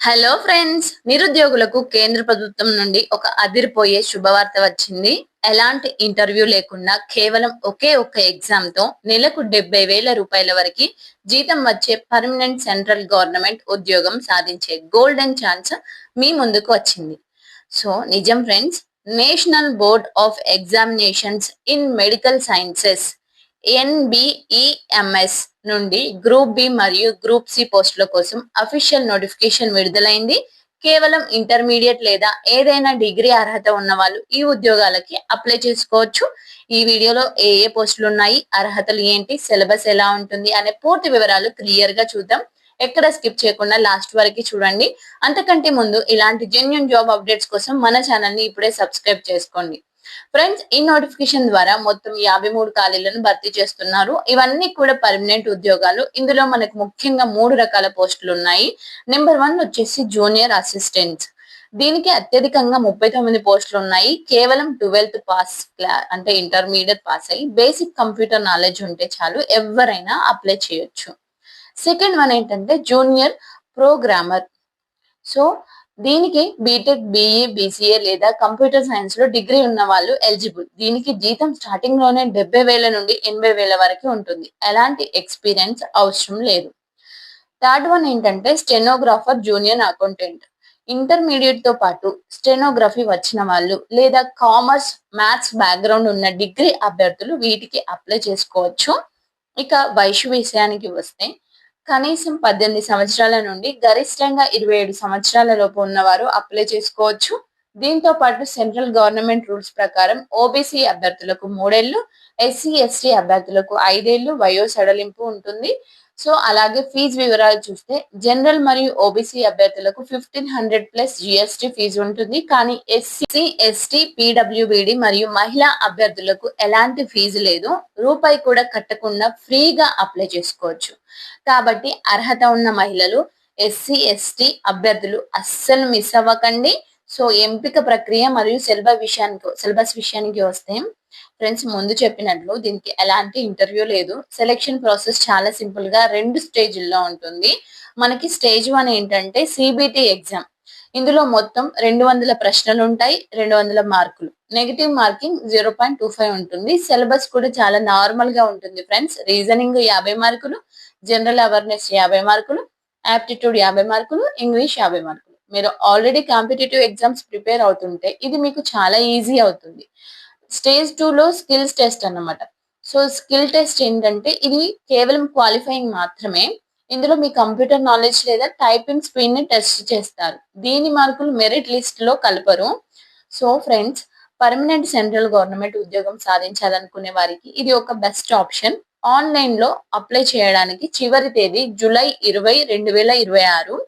Hello friends, నిరుద్యోగులకు కేంద్ర ప్రభుత్వం నుండి ఒక అదిరిపోయే శుభవార్త వచ్చింది. ఎలాంటి ఇంటర్వ్యూ లేకుండా కేవలం ఒకే ఒక్క ఎగ్జామ్ తో నెలకు 70,000 రూపాయల వరకు జీతం వచ్చే పర్మనెంట్ సెంట్రల్ గవర్నమెంట్ ఉద్యోగం సాధించే గోల్డెన్ ఛాన్స్ మీ ముందుకు వచ్చింది. సో నిజం friends, national board of examinations in medical sciences NBEMS నుండి గ్రూప్ బి మరియు గ్రూప్ సి పోస్టుల కోసం అఫీషియల్ నోటిఫికేషన్ విడుదలైంది. కేవలం ఇంటర్మీడియట్ లేదా ఏదైనా డిగ్రీ అర్హత ఉన్న వాళ్ళు ఈ ఉద్యోగాలకి అప్లై చేసుకోవచ్చు. ఈ వీడియోలో ఏ ఏ పోస్టులు ఉన్నాయి, అర్హతలు ఏంటి, సిలబస్ ఎలా ఉంటుంది అనే పూర్తి వివరాలు క్లియర్ గా చూద్దాం. ఎక్కడ స్కిప్ చేయకుండా లాస్ట్ వరకు చూడండి. అంతకంటే ముందు ఇలాంటి జెన్యూన్ జాబ్ అప్డేట్స్ కోసం మన ఛానల్ ని ఇప్పుడే సబ్స్క్రైబ్ చేసుకోండి. ఫ్రెండ్స్, ఈ నోటిఫికేషన్ ద్వారా మొత్తం 53 ఖాళీలను భర్తీ చేస్తున్నారు. ఇవన్నీ కూడా పర్మనెంట్ ఉద్యోగాలు. ఇందులో మనకు ముఖ్యంగా 3 రకాల పోస్టులు ఉన్నాయి. నెంబర్ 1 వచ్చేసి జూనియర్ అసిస్టెంట్స్. దీనికి అత్యధికంగా 39 పోస్టులు ఉన్నాయి. కేవలం 12th పాస్ అంటే ఇంటర్మీడియట్ పాస్ అయ్యి బేసిక్ కంప్యూటర్ నాలెడ్జ్ ఉంటే చాలు, ఎవరైనా అప్లై చేయొచ్చు. సెకండ్ వన్ ఏంటంటే జూనియర్ ప్రోగ్రామర్. సో దీనికి బీటెక్, బిఈ, బీసీఏ లేదా కంప్యూటర్ సైన్స్ లో డిగ్రీ ఉన్న వాళ్ళు ఎలిజిబుల్. దీనికి జీతం స్టార్టింగ్ లోనే 70,000 నుండి 80,000 వరకు ఉంటుంది. ఎలాంటి ఎక్స్పీరియన్స్ అవసరం లేదు. థర్డ్ వన్ ఏంటంటే స్టెనోగ్రాఫర్ జూనియర్ అకౌంటెంట్. ఇంటర్మీడియట్ తో పాటు స్టెనోగ్రఫీ వచ్చిన వాళ్ళు లేదా కామర్స్, మ్యాథ్స్ బ్యాక్గ్రౌండ్ ఉన్న డిగ్రీ అభ్యర్థులు వీటికి అప్లై చేసుకోవచ్చు. ఇక వయసు విషయానికి వస్తే కనీసం 18 సంవత్సరాల నుండి గరిష్టంగా 27 సంవత్సరాల లోపు ఉన్నవారు అప్లై చేసుకోవచ్చు. దీంతో పాటు సెంట్రల్ గవర్నమెంట్ రూల్స్ ప్రకారం ఓబీసీ అభ్యర్థులకు 3 ఏళ్లు, ఎస్సీ ఎస్టీ అభ్యర్థులకు 5 ఏళ్లు వయో సడలింపు ఉంటుంది. సో అలాగే ఫీజు వివరాలు చూస్తే జనరల్ మరియు ఓబీసీ అభ్యర్థులకు 1500 ప్లస్ జిఎస్టీ ఫీజు ఉంటుంది. కానీ ఎస్సీ ఎస్టీ పీడబ్ల్యూబీడి మరియు మహిళా అభ్యర్థులకు ఎలాంటి ఫీజు లేదు. రూపాయి కూడా కట్టకుండా ఫ్రీగా అప్లై చేసుకోవచ్చు. కాబట్టి అర్హత ఉన్న మహిళలు, ఎస్సీ ఎస్టీ అభ్యర్థులు అస్సలు మిస్ అవ్వకండి. సో ఎంపిక ప్రక్రియ మరియు సిలబస్ విషయానికి వస్తే ఫ్రెండ్స్, ముందు చెప్పినట్లు దీనికి ఎలాంటి ఇంటర్వ్యూ లేదు. సెలెక్షన్ ప్రాసెస్ చాలా సింపుల్ గా 2 స్టేజ్ల్లో ఉంటుంది. మనకి స్టేజ్ 1 ఏంటంటే సిబిటి ఎగ్జామ్. ఇందులో మొత్తం 200 ప్రశ్నలు ఉంటాయి, 200 మార్కులు. నెగిటివ్ మార్కింగ్ 0.25 ఉంటుంది. సిలబస్ కూడా చాలా నార్మల్ గా ఉంటుంది ఫ్రెండ్స్. రీజనింగ్ 50 మార్కులు, జనరల్ అవేర్నెస్ 50 మార్కులు, ఆప్టిట్యూడ్ 50 మార్కులు, ఇంగ్లీష్ 50 మార్కులు. మీరు ఆల్రెడీ కాంపిటేటివ్ ఎగ్జామ్స్ ప్రిపేర్ అవుతుంటే ఇది మీకు చాలా ఈజీ అవుతుంది. స్టేజ్ 2 లో స్కిల్స్ టెస్ట్ అన్నమాట. సో స్కిల్ టెస్ట్ ఏంటంటే ఇది కేవలం క్వాలిఫైయింగ్ మాత్రమే. ఇందులో మీ కంప్యూటర్ నాలెడ్జ్ లేదా టైపింగ్ స్పీడ్ ని టెస్ట్ చేస్తారు. దీని మార్కులు మెరిట్ లిస్ట్ లో కలపరు. So friends, permanent central government ఉద్యోగం సాధించాలనుకునే వారికి ఇది ఒక బెస్ట్ ఆప్షన్. ఆన్లైన్ లో అప్లై చేయడానికి చివరి తేదీ జూలై 20, 2026.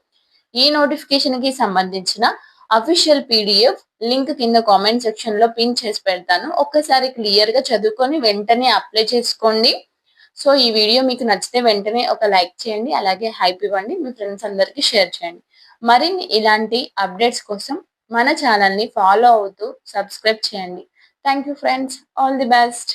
ఈ నోటిఫికేషన్ కి సంబంధించిన అఫీషియల్ పీడిఎఫ్ లింక్ కింద కామెంట్ సెక్షన్ లో పిన్ చేసి పెడతాను. ఒక్కసారి క్లియర్ గా చదువుకొని వెంటనే అప్లై చేసుకోండి. సో ఈ వీడియో మీకు నచ్చితే వెంటనే ఒక లైక్ చేయండి, అలాగే హైప్ ఇవ్వండి, మీ ఫ్రెండ్స్ అందరికి షేర్ చేయండి. మరిన్ని ఇలాంటి అప్డేట్స్ కోసం మన ఛానల్ ని ఫాలో అవుతూ సబ్స్క్రైబ్ చేయండి. Thank you friends, all the best.